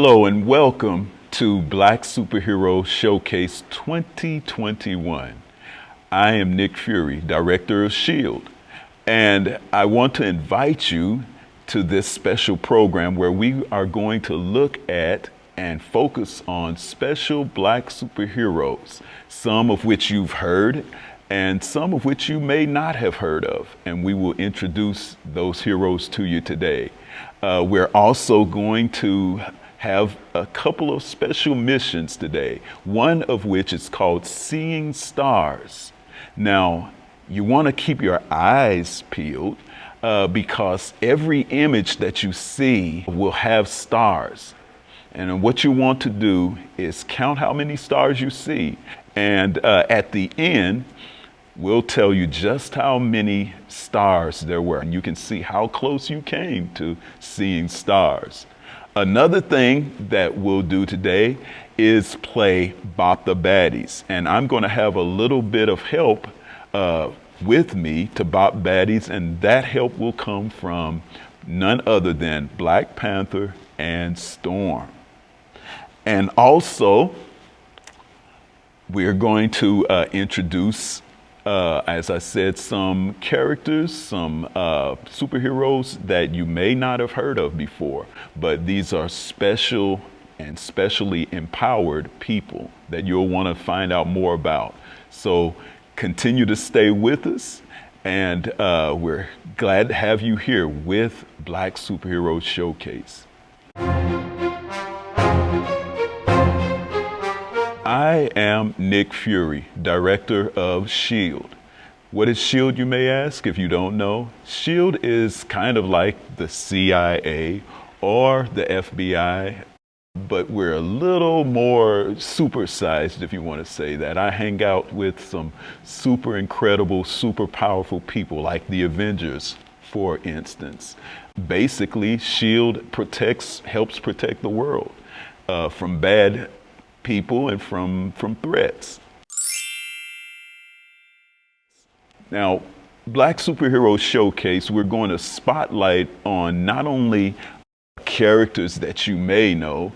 Hello and welcome to Black Superhero Showcase 2021. I am Nick Fury, Director of S.H.I.E.L.D., and I want to invite you to this special program where we are going to look at and focus on special Black superheroes, some of which you've heard and some of which you may not have heard of, and we will introduce those heroes to you today. We're also going to have a couple of special missions today, one of which is called Seeing Stars. Now, you want to keep your eyes peeled because every image that you see will have stars. And what you want to do is count how many stars you see. And at the end, we'll tell you just how many stars there were. And you can see how close you came to seeing stars. Another thing that we'll do today is play Bop the Baddies. And I'm going to have a little bit of help with me to Bop Baddies, and that help will come from none other than Black Panther and Storm. And also, we're going to introduce, as I said, some characters, some superheroes that you may not have heard of before, but these are special and specially empowered people that you'll want to find out more about. So continue to stay with us, and we're glad to have you here with Black Superhero Showcase. I am Nick Fury, Director of S.H.I.E.L.D. What is S.H.I.E.L.D., you may ask, if you don't know? S.H.I.E.L.D. is kind of like the CIA or the FBI, but we're a little more supersized, if you want to say that. I hang out with some super incredible, super powerful people like the Avengers, for instance. Basically, S.H.I.E.L.D. helps protect the world from bad people and from threats. Now, Black Superhero Showcase, we're going to spotlight on not only characters that you may know,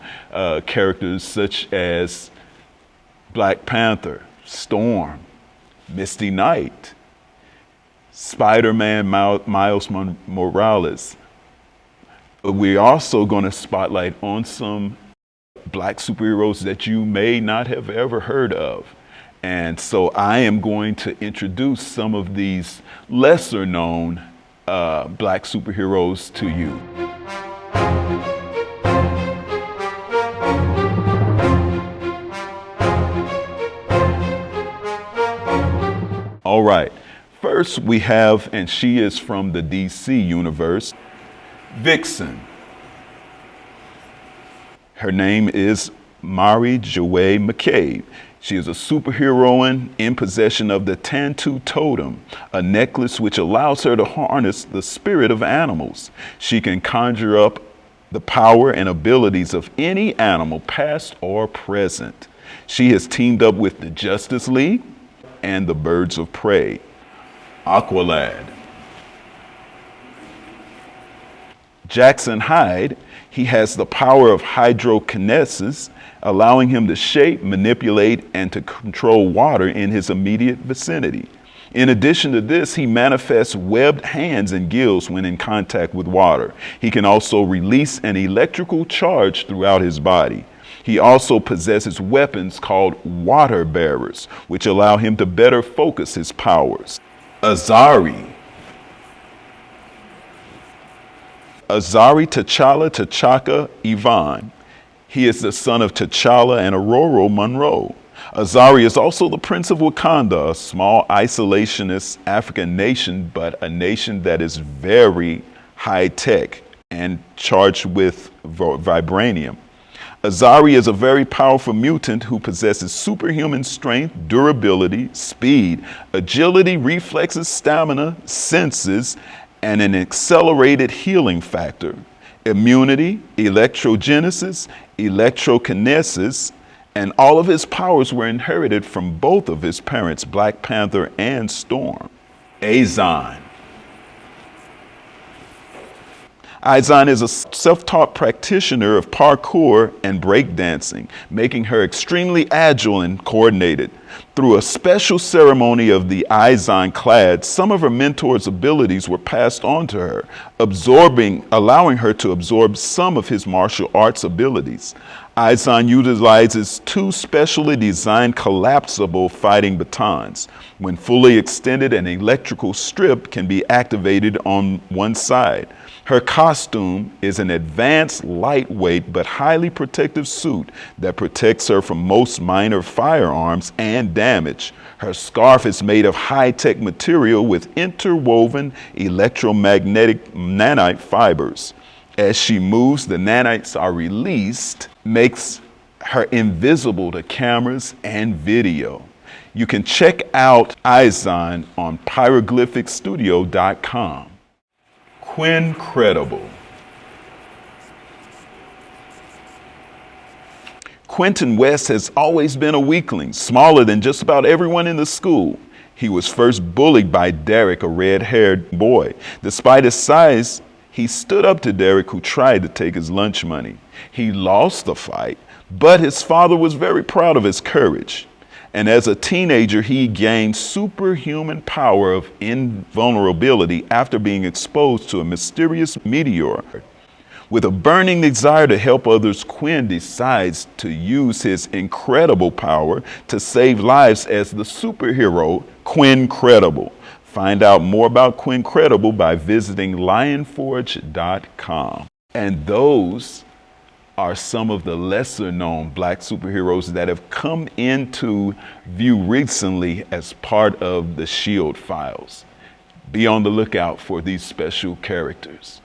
characters such as Black Panther, Storm, Misty Knight, Spider-Man Miles Morales. But we're also going to spotlight on some Black superheroes that you may not have ever heard of. And so I am going to introduce some of these lesser known Black superheroes to you. All right, first we have, and she is from the DC universe, Vixen. Her name is Mary Joy McCabe. She is a superheroine in possession of the Tantu Totem, a necklace which allows her to harness the spirit of animals. She can conjure up the power and abilities of any animal, past or present. She has teamed up with the Justice League and the Birds of Prey. Aqualad. Jackson Hyde, he has the power of hydrokinesis, allowing him to shape, manipulate, and to control water in his immediate vicinity. In addition to this, he manifests webbed hands and gills when in contact with water. He can also release an electrical charge throughout his body. He also possesses weapons called water bearers, which allow him to better focus his powers. Azari T'Chaka Ivan. He is the son of T'Challa and Ororo Monroe. Azari is also the Prince of Wakanda, a small isolationist African nation, but a nation that is very high tech and charged with vibranium. Azari is a very powerful mutant who possesses superhuman strength, durability, speed, agility, reflexes, stamina, senses, and an accelerated healing factor, immunity, electrogenesis, electrokinesis, and all of his powers were inherited from both of his parents, Black Panther and Storm. Azan. Izan is a self-taught practitioner of parkour and breakdancing, making her extremely agile and coordinated. Through a special ceremony of the Izan clad, some of her mentor's abilities were passed on to her, allowing her to absorb some of his martial arts abilities. Izan utilizes two specially designed collapsible fighting batons. When fully extended, an electrical strip can be activated on one side. Her costume is an advanced, lightweight, but highly protective suit that protects her from most minor firearms and damage. Her scarf is made of high-tech material with interwoven electromagnetic nanite fibers. As she moves, the nanites are released, makes her invisible to cameras and video. You can check out Izan on pyroglyphicstudio.com. Quincredible. Quentin West has always been a weakling, smaller than just about everyone in the school. He was first bullied by Derek, a red-haired boy. Despite his size, he stood up to Derek, who tried to take his lunch money. He lost the fight, but his father was very proud of his courage. And as a teenager, he gained superhuman power of invulnerability after being exposed to a mysterious meteor. With a burning desire to help others, Quinn decides to use his incredible power to save lives as the superhero Quincredible. Find out more about Quincredible by visiting lionforge.com. And those are some of the lesser known Black superheroes that have come into view recently as part of the S.H.I.E.L.D. files. Be on the lookout for these special characters.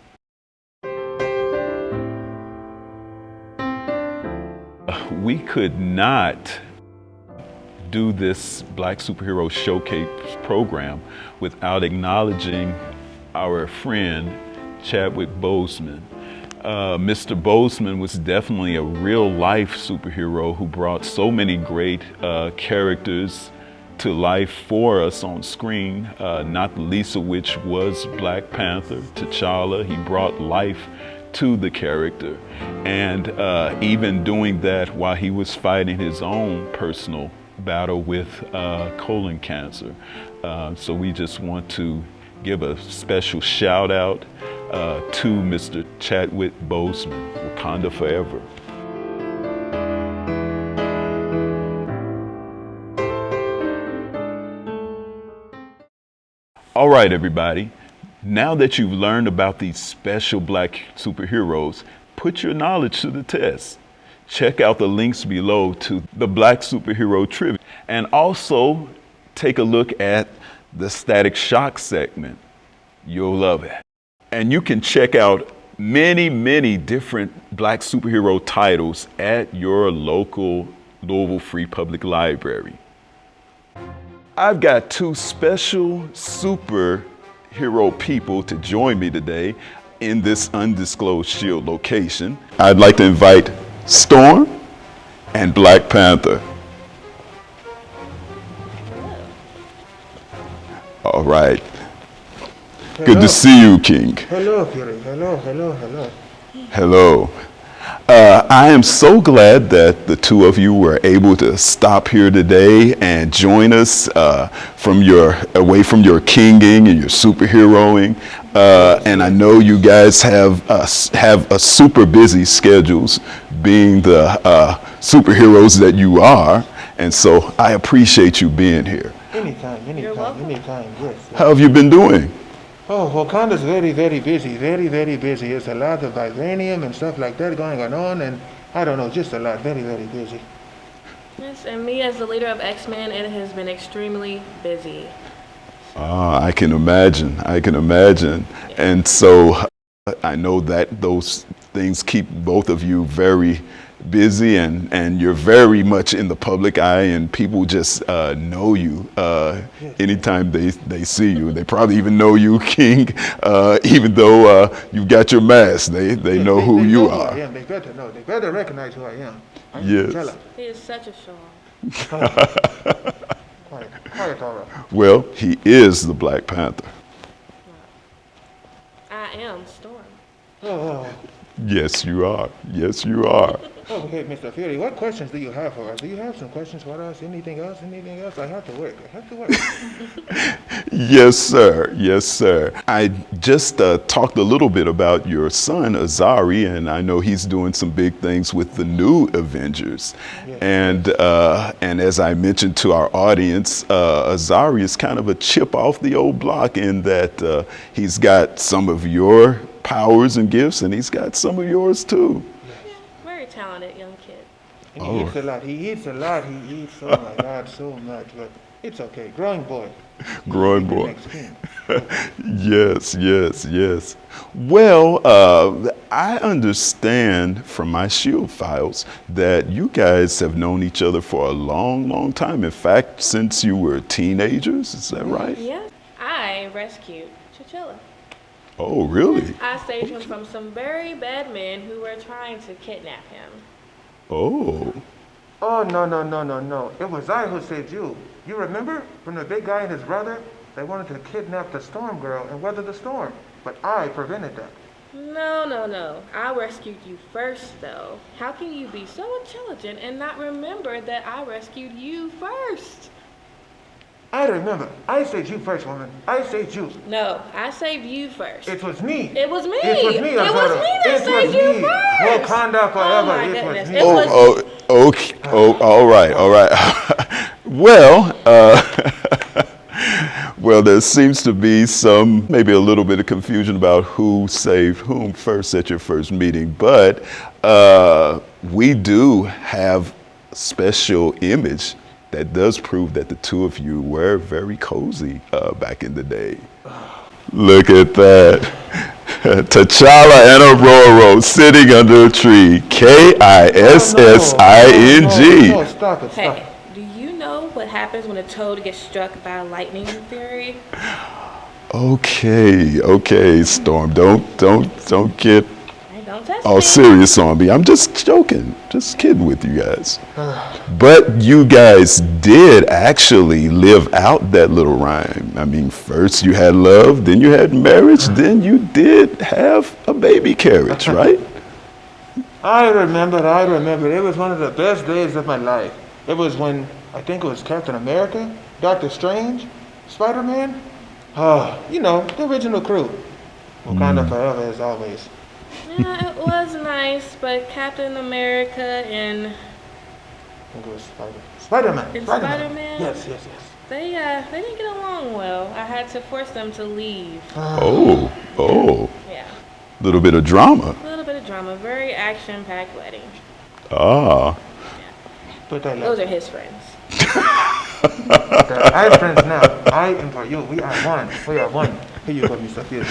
We could not do this Black Superhero Showcase program without acknowledging our friend Chadwick Boseman. Mr. Boseman was definitely a real-life superhero who brought so many great characters to life for us on screen, not the least of which was Black Panther, T'Challa. He brought life to the character, and even doing that while he was fighting his own personal battle with colon cancer. So we just want to give a special shout out to Mr. Chadwick Boseman, Wakanda Forever. All right, everybody. Now that you've learned about these special Black superheroes, put your knowledge to the test. Check out the links below to the Black Superhero Trivia, and also take a look at the Static Shock segment. You'll love it. And you can check out many different Black superhero titles at your local Louisville Free Public Library. I've got two special superhero people to join me today in this undisclosed S.H.I.E.L.D. location. I'd like to invite Storm and Black Panther. All right. Hello. Good to see you, King. Hello, Fury. Hello. Hello. I am so glad that the two of you were able to stop here today and join us away from your kinging and your superheroing. And I know you guys have a super busy schedules, being the superheroes that you are. And so I appreciate you being here. Anytime, yes. How have you been doing? Oh, Wakanda's very busy, very busy. There's a lot of vibranium and stuff like that going on, and I don't know, just a lot, very busy. Yes, and me as the leader of X-Men, it has been extremely busy. I can imagine. And so I know that those things keep both of you very busy, and you're very much in the public eye, and people just know you anytime they see you. They probably even know you, King, even though you've got your mask. They know who you are. Who I am. They better know. They better recognize who I am. Yes. He is such a show. Quiet, all right. Well, he is the Black Panther. I am Storm. Oh, Yes, you are. Yes, you are. okay, Mr. Fury, what questions do you have for us? Do you have some questions for us? Anything else? Anything else? I have to work. I have to work. Yes, sir. Yes, sir. I just talked a little bit about your son, Azari, and I know he's doing some big things with the new Avengers. Yes. And as I mentioned to our audience, Azari is kind of a chip off the old block in that he's got some of your powers and gifts, and he's got some of yours too. Yeah, very talented young kid. And he eats a lot. He eats a lot. He eats, oh my God, so much. But it's okay. Growing boy. Growing He'll be boy. the next king. Yes, yes, yes. Well, I understand from my Shield files that you guys have known each other for a long, long time. In fact, since you were teenagers, is that right? Yeah. I rescued Chinchilla. Oh, really? I saved him from some very bad men who were trying to kidnap him. Oh, Oh, no, no, no, no, no. It was I who saved you. You remember? From the big guy and his brother? They wanted to kidnap the storm girl and weather the storm. But I prevented that. No, no, no. I rescued you first, though. How can you be so intelligent and not remember that I rescued you first? I remember. I saved you first, woman. I saved you. No, I saved you first. It was me. It was me. It was me, It was Azara. me that It saved was you me. first. Wakanda forever. Oh my It was goodness. me. It oh, was oh, okay. Oh, all right, all right. Well, well, there seems to be maybe a little bit of confusion about who saved whom first at your first meeting, but we do have a special image that does prove that the two of you were very cozy back in the day. Look at that. T'Challa and Aurora sitting under a tree. Kissing. No, stop it, stop Hey, it. do you know what happens when a toad gets struck by a lightning theory? Okay, Storm. Don't get Hey, don't test all me. serious on me. I'm just joking, just kidding with you guys. But you guys did actually live out that little rhyme. I mean, first you had love, then you had marriage, then you did have a baby carriage, right? I remember. It was one of the best days of my life. It was when, I think it was Captain America, Doctor Strange, Spider-Man. You know, the original crew. Wakanda forever as always. Yeah, it was nice, but Captain America and I think it was Spider-Man. And Spider-Man? Yes. they didn't get along well. I had to force them to leave. Oh, Yeah, little bit of drama. a little bit of drama. Very action-packed wedding. Ah, But I Those love are his friends. I have friends now. I am for you. We are one. We are one. Here you go, Mr. Fields.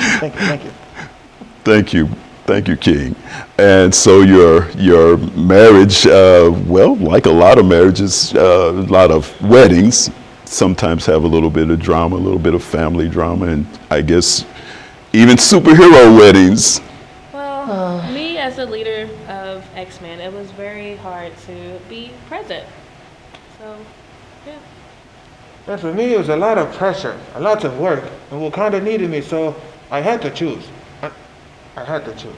Thank you. Thank you, King. And so your marriage, well, like a lot of marriages, a lot of weddings, sometimes have a little bit of drama, a little bit of family drama, and I guess even superhero weddings. Well, me as the leader of X-Men, it was very hard to be present. So, yeah. And for me, it was a lot of pressure, a lot of work, and Wakanda needed me, so I had to choose. I had to choose.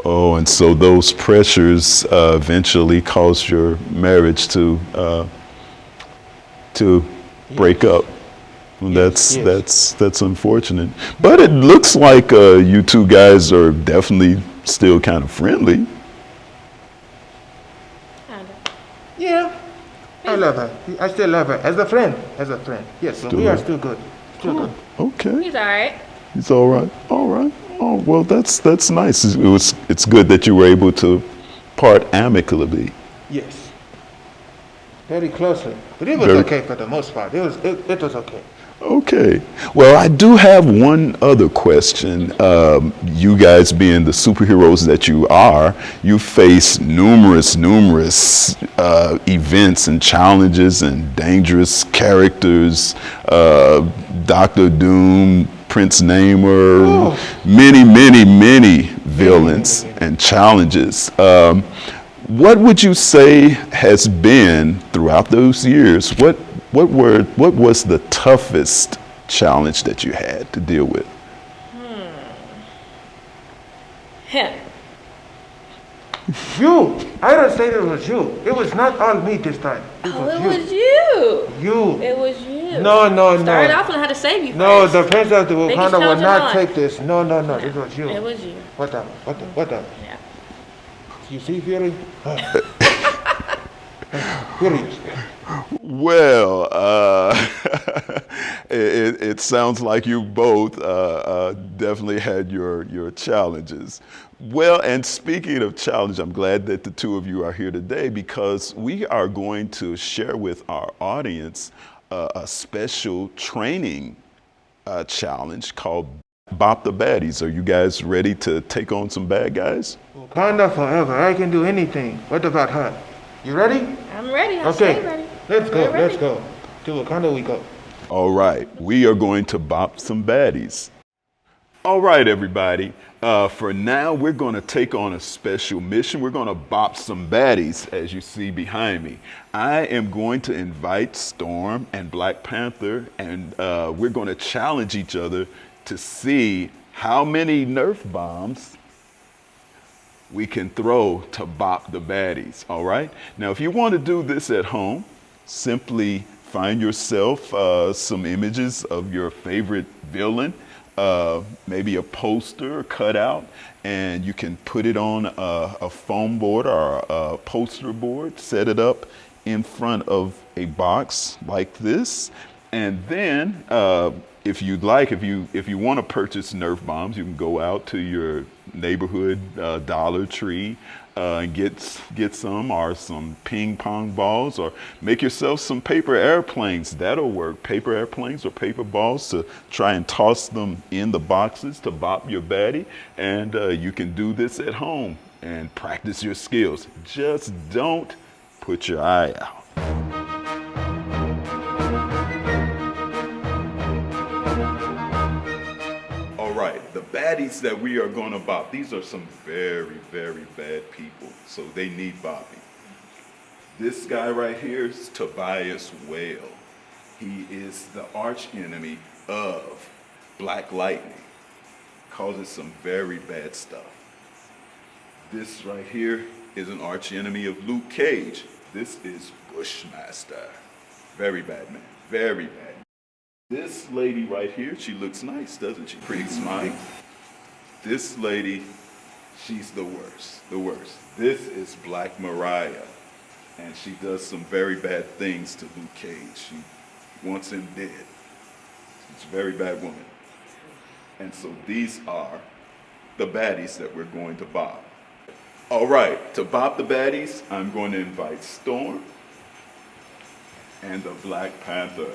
Oh, and so those pressures eventually caused your marriage to break up. And Yes. that's unfortunate. But it looks like you two guys are definitely still kind of friendly. Kinda. Yeah. I love her. I still love her as a friend. Yes, so we are still good. Okay. He's alright. It's all right. All right. Oh, well, that's nice. It's good that you were able to part amicably. Yes. Very closely. But it was Very- okay for the most part. It was okay. Okay. Well, I do have one other question. You guys being the superheroes that you are, you face numerous events and challenges and dangerous characters. Dr. Doom, Prince Namor, many villains and challenges. What would you say has been throughout those years? What was the toughest challenge that you had to deal with? Him. You! I don't say it was you. It was not all me this time. It Oh, was it you. was you. You. It was you. No. Started off on how to save you No, first. the princess of the Make Wakanda you will count your not line. take this. No. It was you. It was you. What up? Yeah. You see, Fury? Fury. Well, it sounds like you both definitely had your challenges. Well, and speaking of challenge, I'm glad that the two of you are here today because we are going to share with our audience a special training challenge called Bop the Baddies. Are you guys ready to take on some bad guys? Wakanda forever. I can do anything. What about her? You ready? I'm ready. I Okay. stay ready. Let's go. We're ready. Let's go. To Wakanda we go. All right, we are going to bop some baddies. All right, everybody. For now, we're going to take on a special mission. We're going to bop some baddies, as you see behind me. I am going to invite Storm and Black Panther, and we're going to challenge each other to see how many Nerf bombs we can throw to bop the baddies, all right? Now, if you want to do this at home, simply find yourself some images of your favorite villain, maybe a poster or cutout, and you can put it on a foam board or a poster board, set it up in front of a box like this, and then if you'd like, if you want to purchase Nerf bombs, you can go out to your neighborhood Dollar Tree and get some, or some ping pong balls, or make yourself some paper airplanes. That'll work. Paper airplanes or paper balls to try and toss them in the boxes to bop your baddie. And you can do this at home and practice your skills. Just don't put your eye out. All right, the baddies that we are going to bop, these are some very, very bad people, so they need bopping. This guy right here is Tobias Whale. He is the arch enemy of Black Lightning. Causes some very bad stuff. This right here is an arch enemy of Luke Cage. This is Bushmaster. Very bad man, very bad. This lady right here, she looks nice, doesn't she? Pretty smiley. This lady, she's the worst, the worst. This is Black Mariah, and she does some very bad things to Luke Cage. She wants him dead. She's a very bad woman. And so these are the baddies that we're going to bop. All right, to bop the baddies, I'm going to invite Storm and the Black Panther.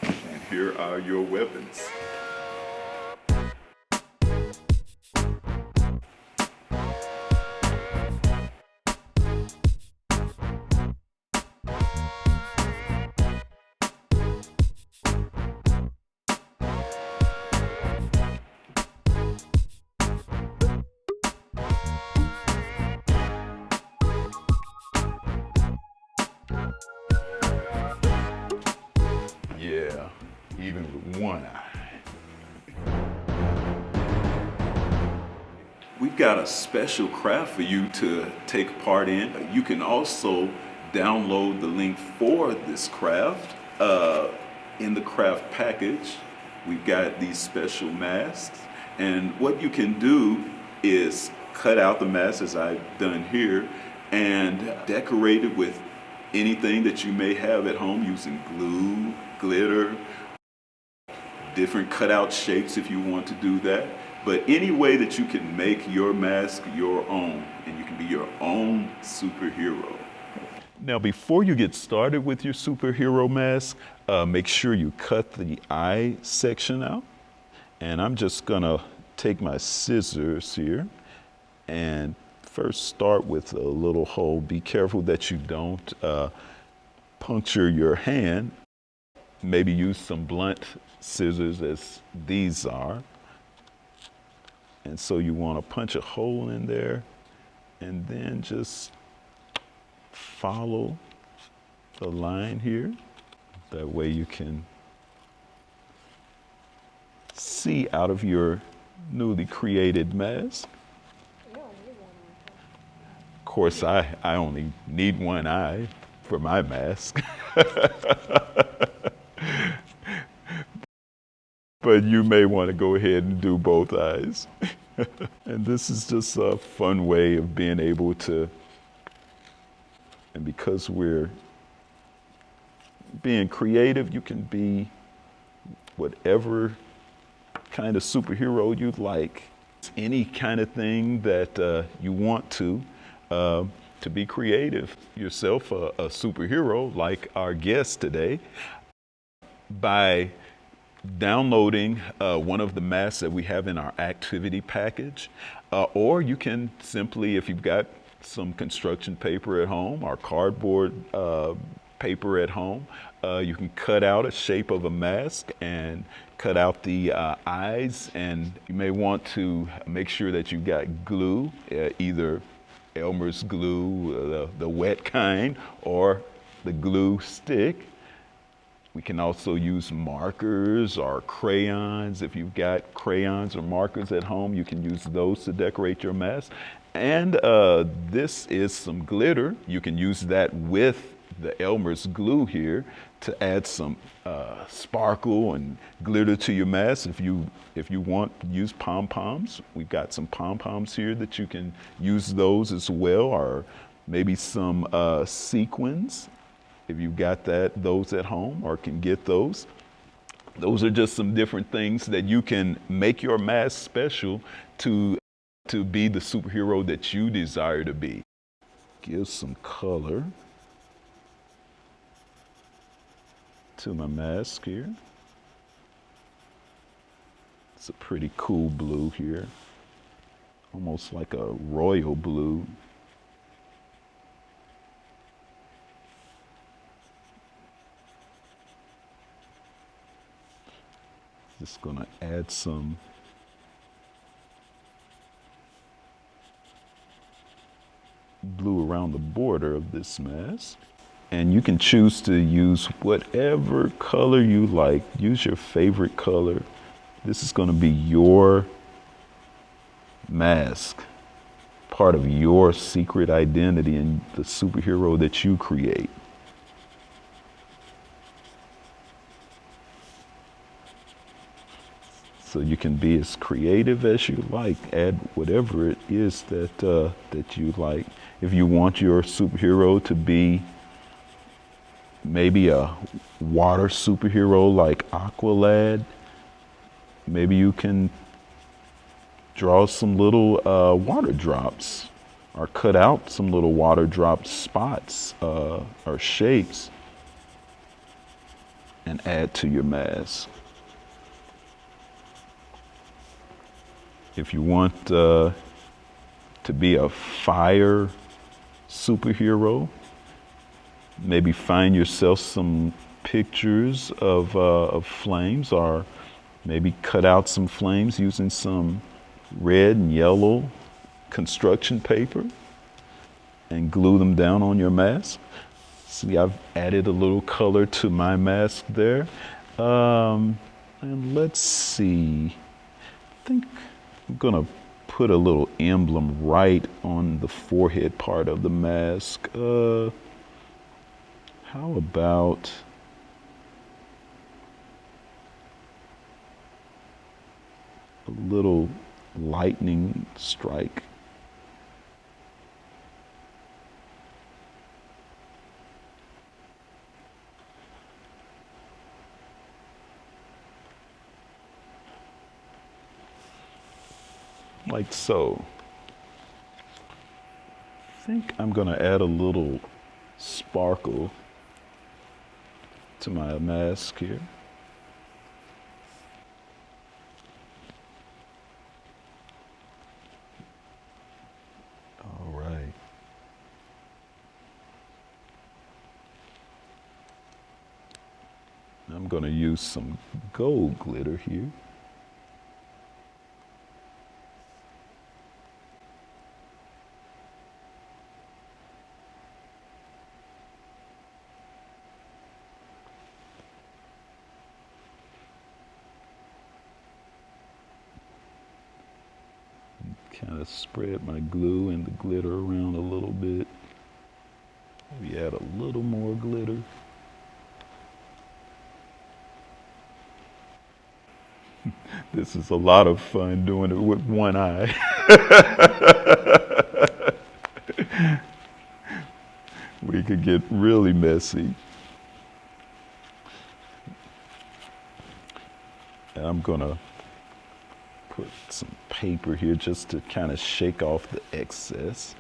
And here are your weapons. Yeah, even with one eye. We've got a special craft for you to take part in. You can also download the link for this craft in the craft package. We've got these special masks, and what you can do is cut out the mask as I've done here and decorate it with anything that you may have at home using glue, glitter, different cutout shapes if you want to do that. But any way that you can make your mask your own, and you can be your own superhero. Now, before you get started with your superhero mask, make sure you cut the eye section out. And I'm just gonna take my scissors here and first start with a little hole. Be careful that you don't puncture your hand. Maybe use some blunt scissors as these are. And so you want to punch a hole in there and then just follow the line here. That way you can see out of your newly created mask. course, I only need one eye for my mask. But you may want to go ahead and do both eyes. And this is just a fun way of being able to, and because we're being creative, you can be whatever kind of superhero you'd like. Any kind of thing that you want to be creative. Yourself a superhero like our guest today by downloading one of the masks that we have in our activity package, or you can simply, if you've got some construction paper at home or cardboard paper at home, you can cut out a shape of a mask and cut out the eyes, and you may want to make sure that you've got glue, either Elmer's glue, the wet kind, or the glue stick. We can also use markers or crayons. If you've got crayons or markers at home, you can use those to decorate your mask. And this is some glitter. You can use that with the Elmer's glue here to add some sparkle and glitter to your mask. If you want, use pom-poms. We've got some pom-poms here that you can use those as well, or maybe some sequins. If you've got those at home or can get those. Those are just some different things that you can make your mask special to be the superhero that you desire to be. Give some color to my mask here. It's a pretty cool blue here, almost like a royal blue. Just gonna add some blue around the border of this mask. And you can choose to use whatever color you like. Use your favorite color. This is gonna be your mask, part of your secret identity and the superhero that you create. So you can be as creative as you like. Add whatever it is that you like. If you want your superhero to be maybe a water superhero like Aqualad, maybe you can draw some little water drops, or cut out some little water drop spots or shapes and add to your mask. If you want to be a fire superhero, maybe find yourself some pictures of flames, or maybe cut out some flames using some red and yellow construction paper and glue them down on your mask. See, I've added a little color to my mask there. And let's see, I think I'm gonna put a little emblem right on the forehead part of the mask. How about a little lightning strike? Like so. I think I'm gonna add a little sparkle to my mask here. All right. I'm gonna use some gold glitter here. Kind of spread my glue and the glitter around a little bit. Maybe add a little more glitter. This is a lot of fun doing it with one eye. We could get really messy. And I'm gonna put some paper here just to kind of shake off the excess.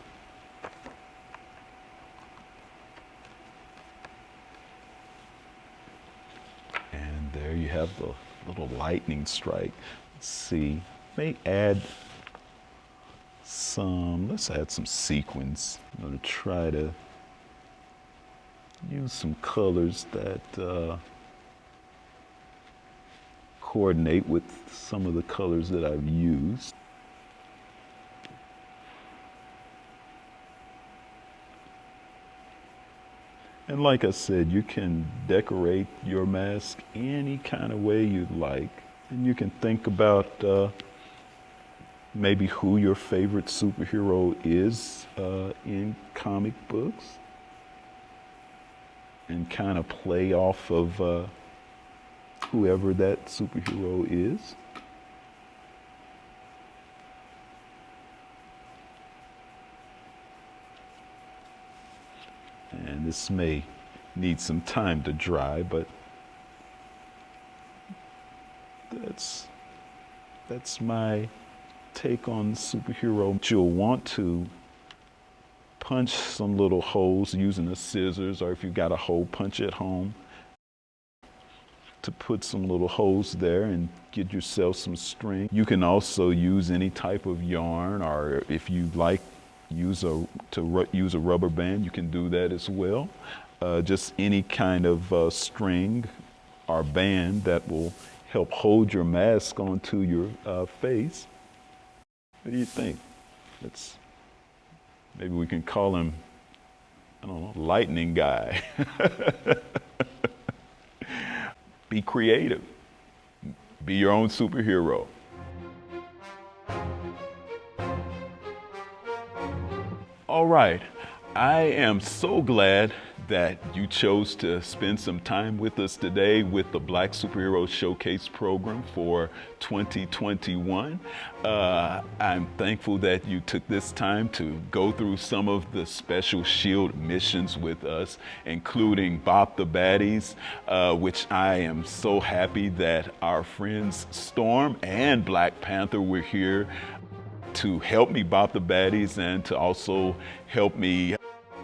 And there you have the little lightning strike. Let's see, may add let's add some sequins. I'm gonna try to use some colors that coordinate with some of the colors that I've used. And like I said, you can decorate your mask any kind of way you'd like. And you can think about maybe who your favorite superhero is in comic books, and kind of play off of whoever that superhero is. And this may need some time to dry, but that's my take on superhero. You'll want to punch some little holes using the scissors, or if you've got a hole punch at home, to put some little holes there and get yourself some string. You can also use any type of yarn, or if you like use a rubber band, you can do that as well. Just any kind of string or band that will help hold your mask onto your face. What do you think? Maybe we can call him, I don't know, Lightning Guy. Be creative. Be your own superhero. All right, I am so glad that you chose to spend some time with us today with the Black Superhero Showcase program for 2021. I'm thankful that you took this time to go through some of the special SHIELD missions with us, including Bop the Baddies, which I am so happy that our friends Storm and Black Panther were here to help me bop the baddies and to also help me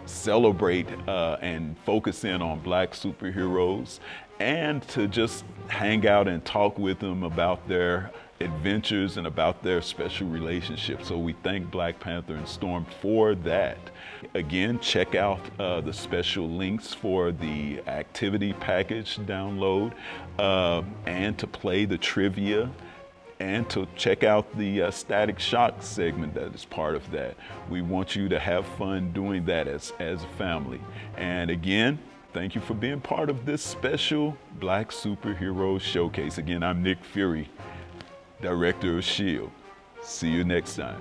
celebrate and focus in on Black superheroes, and to just hang out and talk with them about their adventures and about their special relationships. So we thank Black Panther and Storm for that. Again, check out the special links for the activity package download, and to play the trivia, and to check out the Static Shock segment that is part of that. We want you to have fun doing that as a family. And again, thank you for being part of this special Black Superhero Showcase. Again, I'm Nick Fury, Director of SHIELD. See you next time.